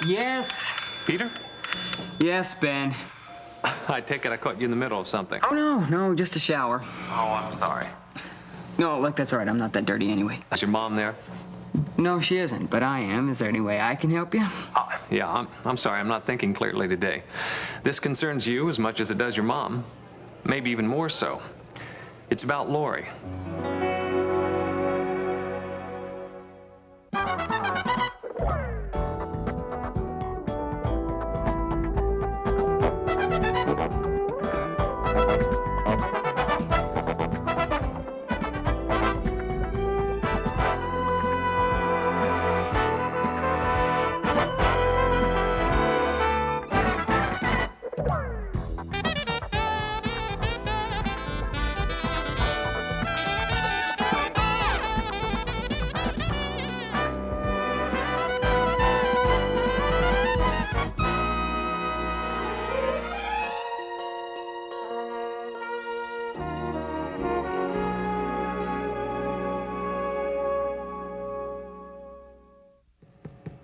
Yes. Peter? Yes, Ben. I take it I caught you in the middle of something. Oh, no, just a shower. Oh, I'm sorry. No, look, that's all right. I'm not that dirty anyway. Is your mom there? No, she isn't, but I am. Is there any way I can help you? Yeah, I'm sorry. I'm not thinking clearly today. This concerns you as much as it does your mom. Maybe even more so. It's about Lori.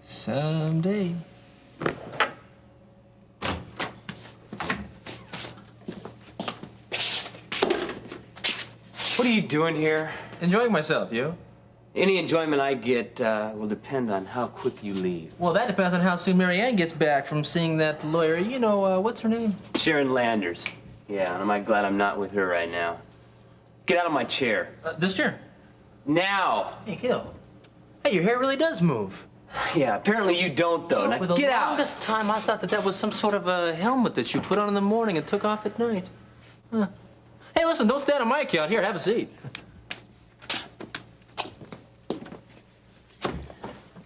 Someday. What are you doing here? Enjoying myself, you? Any enjoyment I get will depend on how quick you leave. Well, that depends on how soon Mary Ann gets back from seeing that lawyer. You know, what's her name? Sharon Landers. Yeah, and I'm glad I'm not with her right now. Get out of my chair. This chair. Now! Hey, Gil. Hey, your hair really does move. Yeah, apparently you don't, though. Now For the get out! longest time, I thought that was some sort of a helmet that you put on in the morning and took off at night. Huh. Hey, listen, don't stand on my account. Here, have a seat.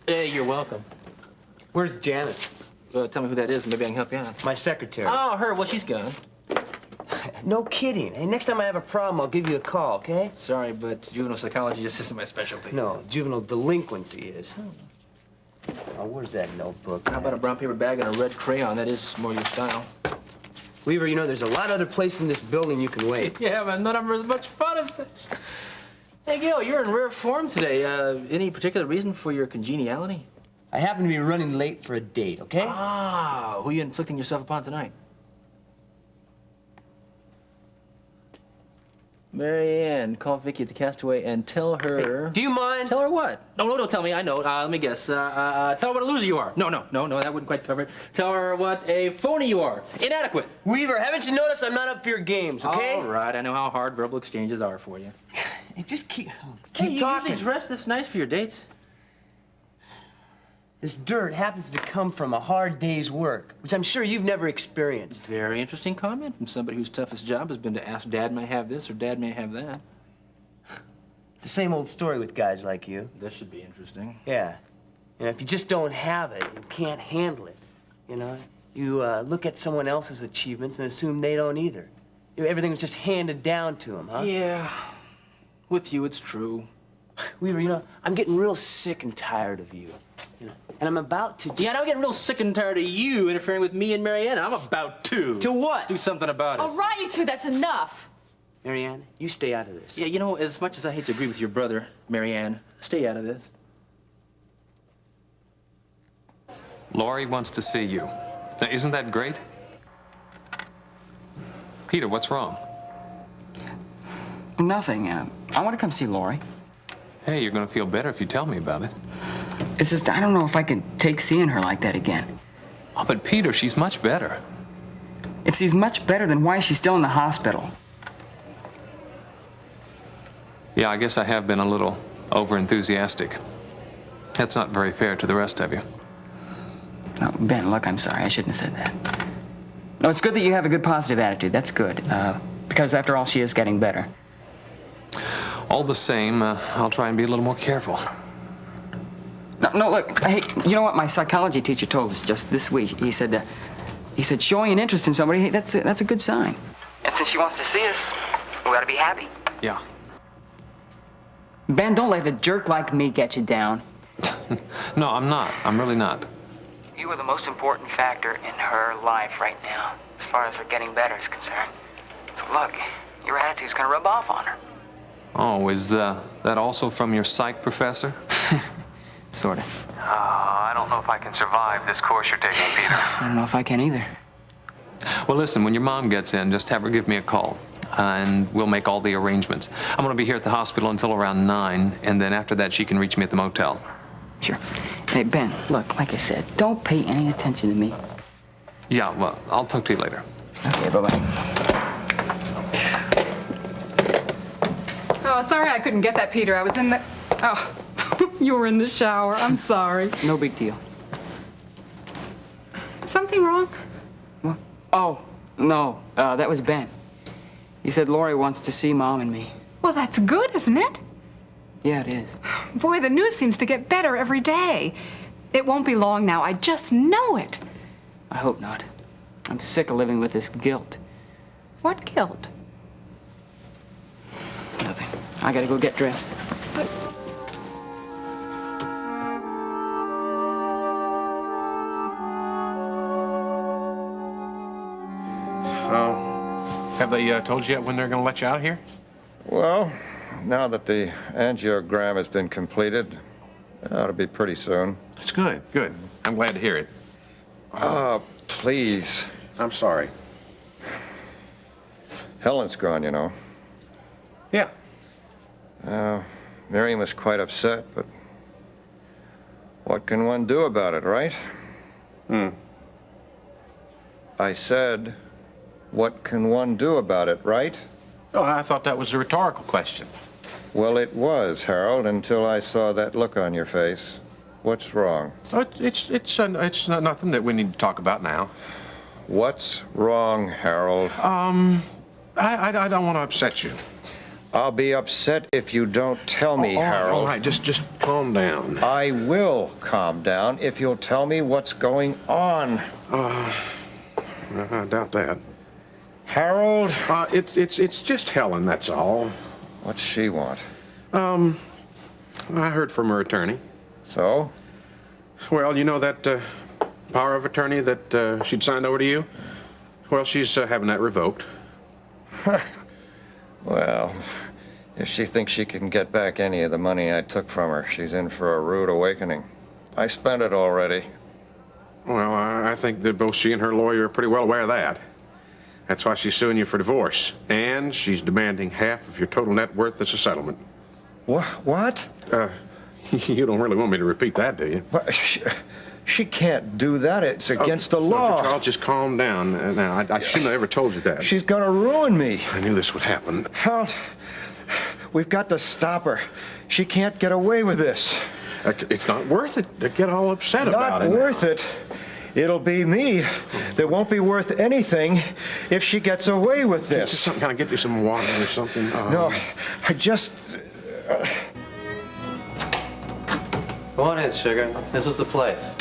Hey, you're welcome. Where's Janice? Tell me who that is, and maybe I can help you out. My secretary. Oh, her. Well, she's gone. No kidding. Hey, next time I have a problem, I'll give you a call, okay? Sorry, but juvenile psychology just isn't my specialty. No, juvenile delinquency is. Oh, where's that notebook? How about a brown paper bag and a red crayon? That is more your style. Weaver, you know, there's a lot of other places in this building you can wait. Yeah, but none of them are as much fun as this. Hey, Gil, you're in rare form today. Any particular reason for your congeniality? I happen to be running late for a date, okay? Ah, who are you inflicting yourself upon tonight? Mary Ann, call Vicky at the Castaway and tell her... Hey, do you mind? Tell her what? No, don't tell me. I know. Let me guess. Tell her what a loser you are. No, that wouldn't quite cover it. Tell her what a phony you are. Inadequate. Weaver, haven't you noticed I'm not up for your games, okay? All right, I know how hard verbal exchanges are for you. Hey, just keep Hey, you talking. usually dress this nice for your dates? This dirt happens to come from a hard day's work, which I'm sure you've never experienced. Very interesting comment from somebody whose toughest job has been to ask Dad may I have this or Dad may I have that. The same old story with guys like you. This should be interesting. Yeah. And if you just don't have it, you can't handle it, you know? You look at someone else's achievements and assume they don't either. Everything was just handed down to them, huh? Yeah. With you, it's true. Weaver, you know, I'm getting real sick and tired of you, you know? And I'm about to... Yeah, and I'm getting real sick and tired of you interfering with me and Marianne. I'm about to. To what? Do something about it. All right, you two, that's enough. Marianne, you stay out of this. Yeah, you know, as much as I hate to agree with your brother, Marianne, stay out of this. Lori wants to see you. Now, isn't that great? Peter, what's wrong? Nothing. I want to come see Lori. Hey, you're going to feel better if you tell me about it. It's just, I don't know if I can take seeing her like that again. Oh, but Peter, she's much better. If she's much better, then why is she still in the hospital? Yeah, I guess I have been a little over-enthusiastic. That's not very fair to the rest of you. No, Ben, look, I'm sorry. I shouldn't have said that. No, it's good that you have a good positive attitude. That's good. Because after all, she is getting better. All the same, I'll try and be a little more careful. No, look, hey, you know what my psychology teacher told us just this week? He said showing an interest in somebody, hey, that's a good sign. And since she wants to see us, we ought to be happy. Yeah. Ben, don't let a jerk like me get you down. No, I'm not. I'm really not. You are the most important factor in her life right now, as far as her getting better is concerned. So look, your attitude's gonna rub off on her. Oh, is that also from your psych professor? Sort of. I don't don't know if I can survive this course you're taking, Peter. I don't know if I can either. Well, listen, when your mom gets in, just have her give me a call, and we'll make all the arrangements. I'm going to be here at the hospital until around 9, and then after that, she can reach me at the motel. Sure. Hey, Ben, look, like I said, don't pay any attention to me. Yeah, well, I'll talk to you later. Okay, bye-bye. Oh, sorry I couldn't get that, Peter. I was in the... Oh, you were in the shower. I'm sorry. No big deal. Something wrong? What? Oh, no, that was Ben. He said Lori wants to see Mom and me. Well, that's good, isn't it? Yeah, it is. Boy, the news seems to get better every day. It won't be long now. I just know it. I hope not. I'm sick of living with this guilt. What guilt? Nothing. I gotta go get dressed. Have they told you yet when they're going to let you out of here? Well, now that the angiogram has been completed, it ought to be pretty soon. That's good, good. I'm glad to hear it. Please. I'm sorry. Helen's gone, you know. Yeah. Miriam was quite upset, but what can one do about it, right? I said, what can one do about it, right? Oh, I thought that was a rhetorical question. Well, it was, Harold, until I saw that look on your face. What's wrong? Oh, it's not nothing that we need to talk about now. What's wrong, Harold? I don't want to upset you. I'll be upset if you don't tell me, Harold. All right, just calm down. I will calm down if you'll tell me what's going on. I doubt that. Harold? It's just Helen, that's all. What's she want? I heard from her attorney. So? Well, you know that power of attorney that she'd signed over to you? Well, she's having that revoked. Well, if she thinks she can get back any of the money I took from her, she's in for a rude awakening. I spent it already. Well, I think that both she and her lawyer are pretty well aware of that. That's why she's suing you for divorce. And she's demanding half of your total net worth as a settlement. What? You don't really want me to repeat that, do you? She can't do that. It's against the law. Charles, just calm down. Now, I shouldn't have ever told you that. She's gonna ruin me. I knew this would happen. Harold, we've got to stop her. She can't get away with this. It's not worth it to get all upset about it. Not worth it. It'll be me that won't be worth anything if she gets away with this. Just something, can I get you some water or something? No, I just... Come on in, sugar. This is the place.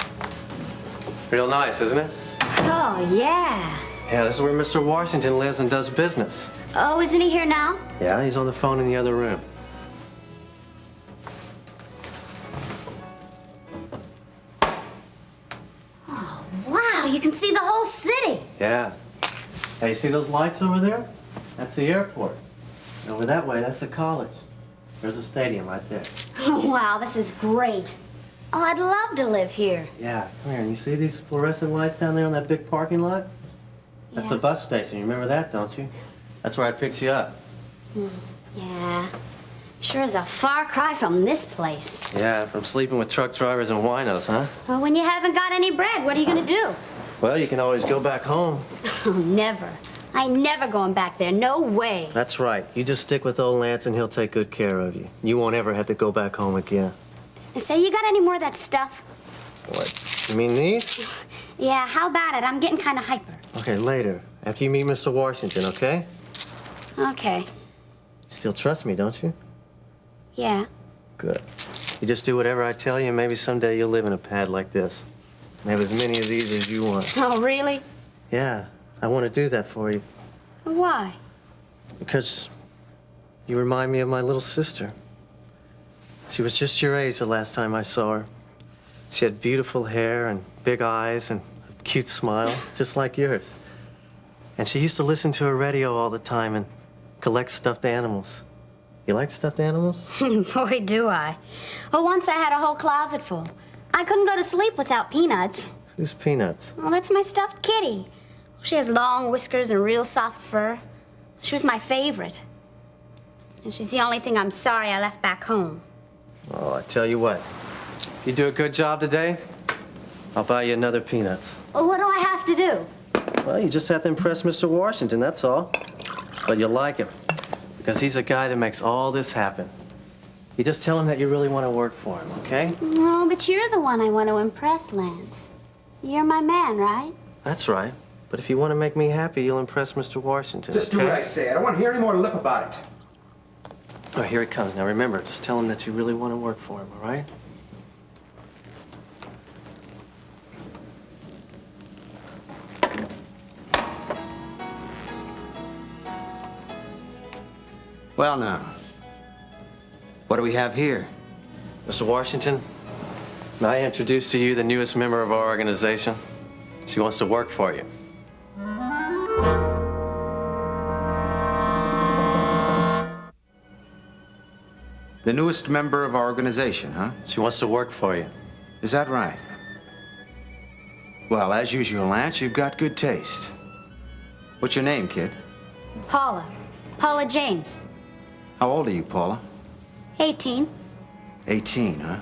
Real nice, isn't it? Oh, yeah. Yeah, this is where Mr. Washington lives and does business. Oh, isn't he here now? Yeah, he's on the phone in the other room. Wow, you can see the whole city. Yeah. Hey, you see those lights over there? That's the airport. And over that way, that's the college. There's a stadium right there. Wow, this is great. Oh, I'd love to live here. Yeah, come here. And you see these fluorescent lights down there on that big parking lot? That's the bus station. You remember that, don't you? That's where I picked you up. Yeah. Sure is a far cry from this place. Yeah, from sleeping with truck drivers and winos, huh? Well, when you haven't got any bread, what are you gonna do? Well, you can always go back home. Oh, never. I ain't never going back there. No way. That's right. You just stick with old Lance and he'll take good care of you. You won't ever have to go back home again. Say, you got any more of that stuff? What? You mean these? Yeah, how about it? I'm getting kind of hyper. Okay, later. After you meet Mr. Washington, okay? Okay. You still trust me, don't you? Yeah. Good. You just do whatever I tell you, and maybe someday you'll live in a pad like this. And have as many of these as you want. Oh, really? Yeah, I want to do that for you. Why? Because you remind me of my little sister. She was just your age the last time I saw her. She had beautiful hair and big eyes and a cute smile, just like yours. And she used to listen to her radio all the time and collect stuffed animals. You like stuffed animals? Boy, do I. Well, once I had a whole closet full. I couldn't go to sleep without Peanuts. Who's Peanuts? Well, that's my stuffed kitty. She has long whiskers and real soft fur. She was my favorite. And she's the only thing I'm sorry I left back home. Oh, I tell you what. You do a good job today, I'll buy you another Peanuts. Well, what do I have to do? Well, you just have to impress Mr. Washington, that's all. But you'll like him, because he's the guy that makes all this happen. You just tell him that you really want to work for him, okay? No, but you're the one I want to impress, Lance. You're my man, right? That's right. But if you want to make me happy, you'll impress Mr. Washington, Just do okay? what I say. I don't want to hear any more lip about it. Oh, here it comes. Now remember, just tell him that you really want to work for him, all right? Well, now, what do we have here? Mr. Washington, may I introduce to you the newest member of our organization? She wants to work for you. The newest member of our organization, huh? She wants to work for you. Is that right? Well, as usual, Lance, you've got good taste. What's your name, kid? Paula. Paula James. How old are you, Paula? 18. 18, huh?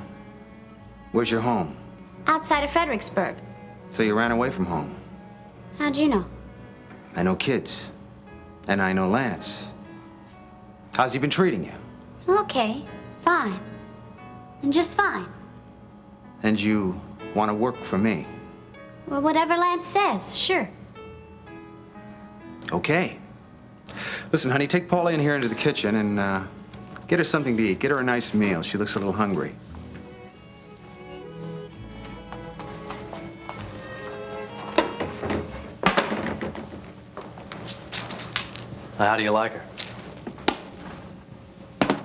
Where's your home? Outside of Fredericksburg. So you ran away from home. How'd you know? I know kids. And I know Lance. How's he been treating you? Okay, fine. And just fine. And you want to work for me? Well, whatever Lance says, sure. Okay. Listen, honey, take Paula in here into the kitchen and get her something to eat. Get her a nice meal. She looks a little hungry. How do you like her?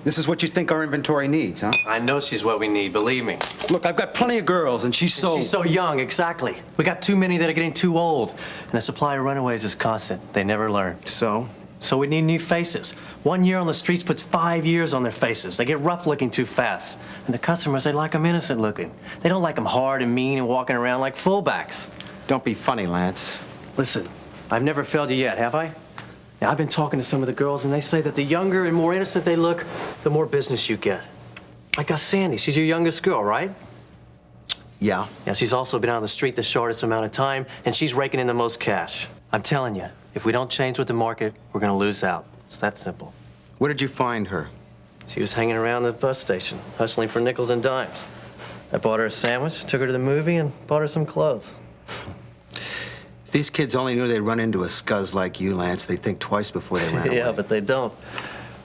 This is what you think our inventory needs, huh? I know she's what we need, believe me. Look, I've got plenty of girls, and she's so... She's so young, exactly. We got too many that are getting too old. And the supply of runaways is constant. They never learn. So? So we need new faces. 1 year on the streets puts 5 years on their faces. They get rough looking too fast. And the customers, they like them innocent looking. They don't like them hard and mean and walking around like fullbacks. Don't be funny, Lance. Listen, I've never failed you yet, have I? Now, I've been talking to some of the girls, and they say that the younger and more innocent they look, the more business you get. Like Sandy, she's your youngest girl, right? Yeah. Yeah, she's also been on the street the shortest amount of time, and she's raking in the most cash. I'm telling you, if we don't change with the market, we're gonna lose out. It's that simple. Where did you find her? She was hanging around the bus station, hustling for nickels and dimes. I bought her a sandwich, took her to the movie, and bought her some clothes. If these kids only knew they'd run into a scuzz like you, Lance, they'd think twice before they ran away. Yeah, but they don't.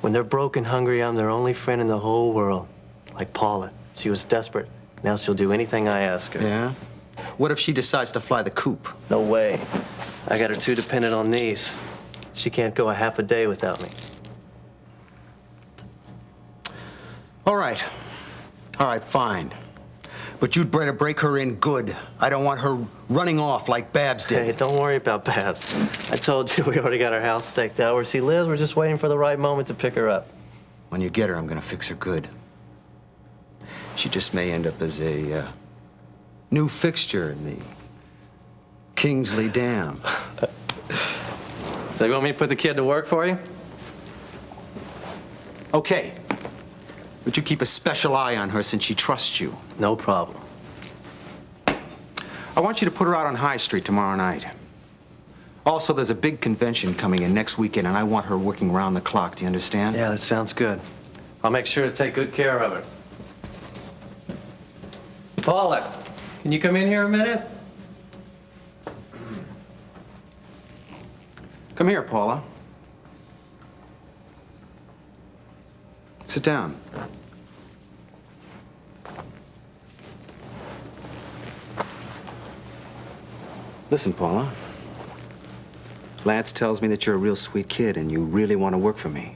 When they're broke and hungry, I'm their only friend in the whole world. Like Paula. She was desperate. Now she'll do anything I ask her. Yeah? What if she decides to fly the coop? No way. I got her too dependent on these. She can't go a half a day without me. All right. All right, fine. But you'd better break her in good. I don't want her running off like Babs did. Hey, don't worry about Babs. I told you we already got her house staked out where she lives. We're just waiting for the right moment to pick her up. When you get her, I'm gonna fix her good. She just may end up as a new fixture in the Kingsley Dam. So you want me to put the kid to work for you? Okay. But you keep a special eye on her since she trusts you. No problem. I want you to put her out on High Street tomorrow night. Also, there's a big convention coming in next weekend, and I want her working round the clock. Do you understand? Yeah, that sounds good. I'll make sure to take good care of her. Paula, can you come in here a minute? Come here, Paula. Sit down. Listen, Paula. Lance tells me that you're a real sweet kid and you really want to work for me.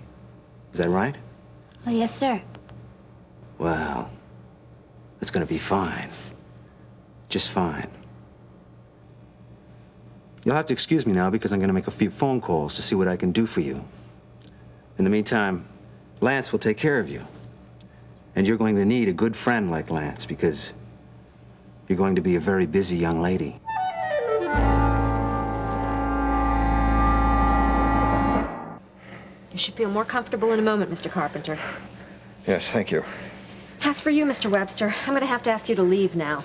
Is that right? Oh, yes, sir. Well, it's gonna be fine. Just fine. You'll have to excuse me now because I'm gonna make a few phone calls to see what I can do for you. In the meantime, Lance will take care of you. And you're going to need a good friend like Lance because You're going to be a very busy young lady. You should feel more comfortable in a moment, Mr. Carpenter. Yes, thank you. As for you, Mr. Webster, I'm going to have to ask you to leave now.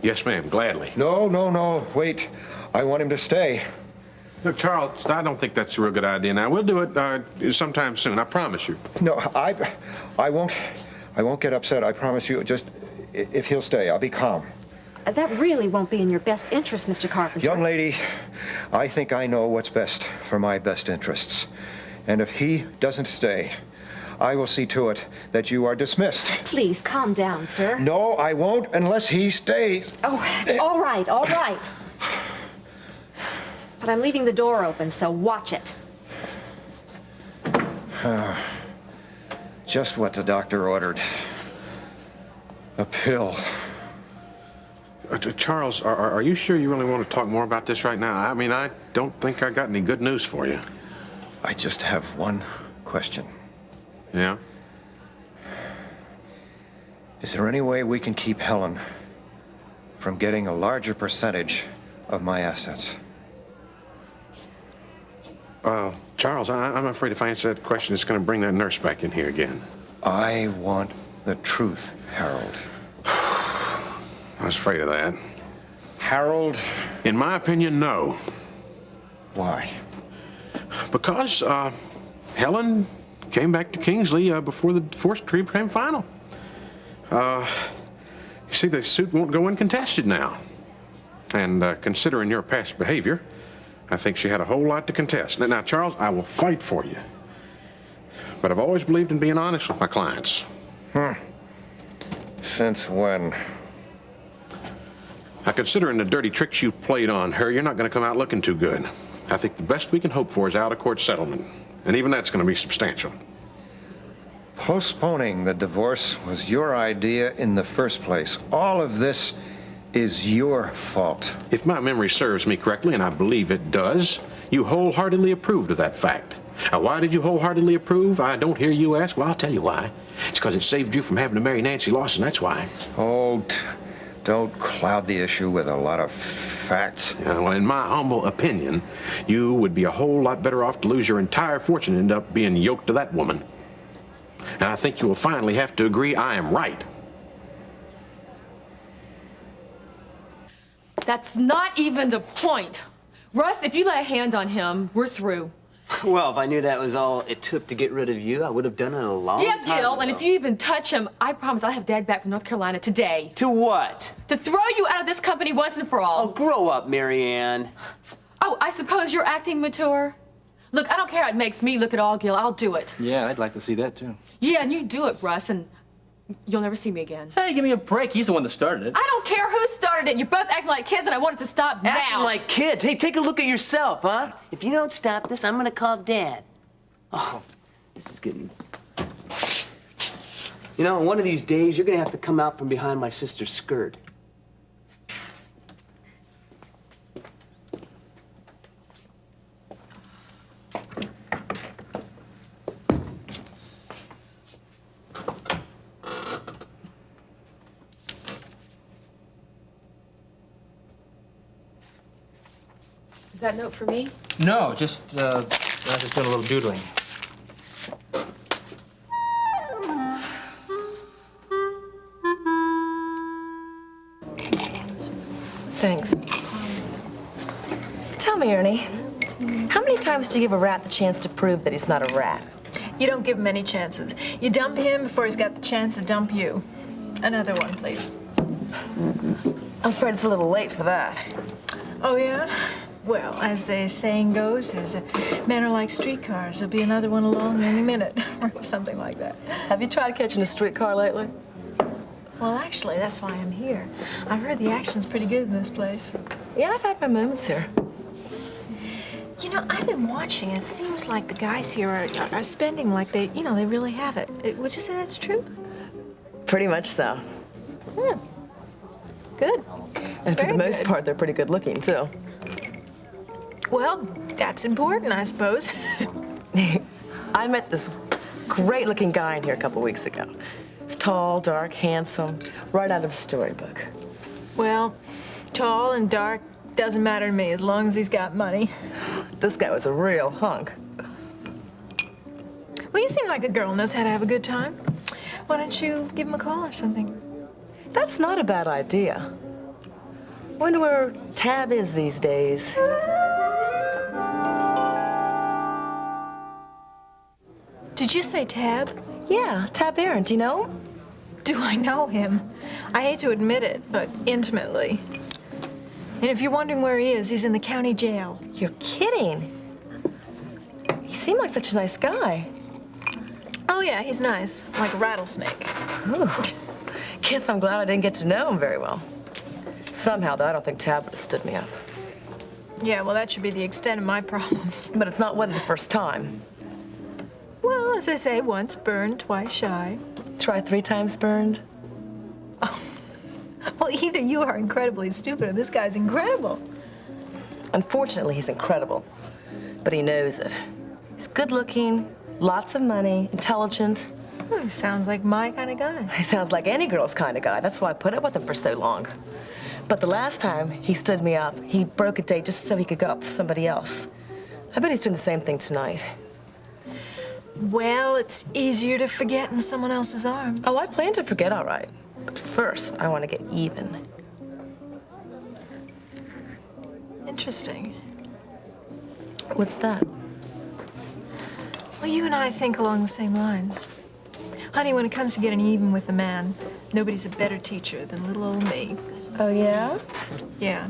Yes, ma'am, gladly. No, wait. I want him to stay. Look, Charles, I don't think that's a real good idea now. We'll do it sometime soon, I promise you. No, I won't get upset, I promise you. Just, if he'll stay, I'll be calm. That really won't be in your best interest, Mr. Carpenter. Young lady, I think I know what's best for my best interests. And if he doesn't stay, I will see to it that you are dismissed. Please, calm down, sir. No, I won't unless he stays. Oh, all right, all right. But I'm leaving the door open, so watch it. Just what the doctor ordered. A pill. Charles, are you sure you really want to talk more about this right now? I mean, I don't think I got any good news for you. I just have one question. Yeah? Is there any way we can keep Helen from getting a larger percentage of my assets? Charles, I'm afraid if I answer that question, it's going to bring that nurse back in here again. I want the truth, Harold. I was afraid of that. Harold? In my opinion, no. Why? Because Helen came back to Kingsley before the divorce decree became final. You see, the suit won't go uncontested now. And considering your past behavior, I think she had a whole lot to contest. Now, Charles, I will fight for you. But I've always believed in being honest with my clients. Since when? Now, considering the dirty tricks you played on her, you're not going to come out looking too good. I think the best we can hope for is out-of-court settlement. And even that's going to be substantial. Postponing the divorce was your idea in the first place. All of this is your fault. If my memory serves me correctly, and I believe it does, you wholeheartedly approved of that fact. Now, why did you wholeheartedly approve? I don't hear you ask. Well, I'll tell you why. It's because it saved you from having to marry Nancy Lawson, that's why. Oh, don't cloud the issue with a lot of facts. Yeah, well, in my humble opinion, you would be a whole lot better off to lose your entire fortune and end up being yoked to that woman. And I think you will finally have to agree I am right. That's not even the point. Russ, if you lay a hand on him, we're through. Well, if I knew that was all it took to get rid of you, I would have done it a long time Gil, ago. and if you even touch him, I promise I'll have Dad back from North Carolina today. To what? To throw you out of this company once and for all. Oh, grow up, Marianne. Oh, I suppose you're acting mature? Look, I don't care how it makes me look at all, Gil. I'll do it. Yeah, I'd like to see that, too. Yeah, and you do it, Russ, and you'll never see me again. Hey, give me a break. He's the one that started it. I don't care who started it. You're both acting like kids, and I want it to stop now. Acting like kids. Hey, take a look at yourself, huh? If you don't stop this, I'm gonna call Dad. Oh, this is getting... You know, one of these days, you're gonna have to come out from behind my sister's skirt. Is that note for me? No, just doing a little doodling. Thanks. Tell me, Ernie, how many times do you give a rat the chance to prove that he's not a rat? You don't give him any chances. You dump him before he's got the chance to dump you. Another one, please. I'm afraid it's a little late for that. Oh, yeah? Well, as the saying goes, is men are like streetcars. There'll be another one along any minute, or something like that. Have you tried catching a streetcar lately? Well, actually, that's why I'm here. I've heard the action's pretty good in this place. Yeah, I've had my moments here. You know, I've been watching. It seems like the guys here are spending like they really have it. Would you say that's true? Pretty much so. Hmm. Good. And for Very the most good. part, they're pretty good looking, too. Well, that's important, I suppose. I met this great-looking guy in here a couple weeks ago. He's tall, dark, handsome, right out of a storybook. Well, tall and dark doesn't matter to me as long as he's got money. This guy was a real hunk. Well, you seem like a girl who knows how to have a good time. Why don't you give him a call or something? That's not a bad idea. Wonder where Tab is these days. Did you say Tab? Yeah, Tab Aaron. Do you know him? Do I know him? I hate to admit it, but intimately. And if you're wondering where he is, he's in the county jail. You're kidding. He seemed like such a nice guy. Oh, yeah, he's nice. Like a rattlesnake. Ooh. Guess I'm glad I didn't get to know him very well. Somehow, though, I don't think Tab would have stood me up. Yeah, well, that should be the extent of my problems. But it's not wasn't the first time. Well, as I say, once burned, twice shy. Try 3 times burned. Oh. Well, either you are incredibly stupid or this guy's incredible. Unfortunately, he's incredible. But he knows it. He's good looking, lots of money, intelligent. Oh, he sounds like my kind of guy. He sounds like any girl's kind of guy. That's why I put up with him for so long. But the last time he stood me up, he broke a date just so he could go out with somebody else. I bet he's doing the same thing tonight. Well, it's easier to forget in someone else's arms. Oh, I plan to forget, all right. But first, I want to get even. Interesting. What's that? Well, you and I think along the same lines. Honey, when it comes to getting even with a man, nobody's a better teacher than little old me. Oh, yeah? Yeah.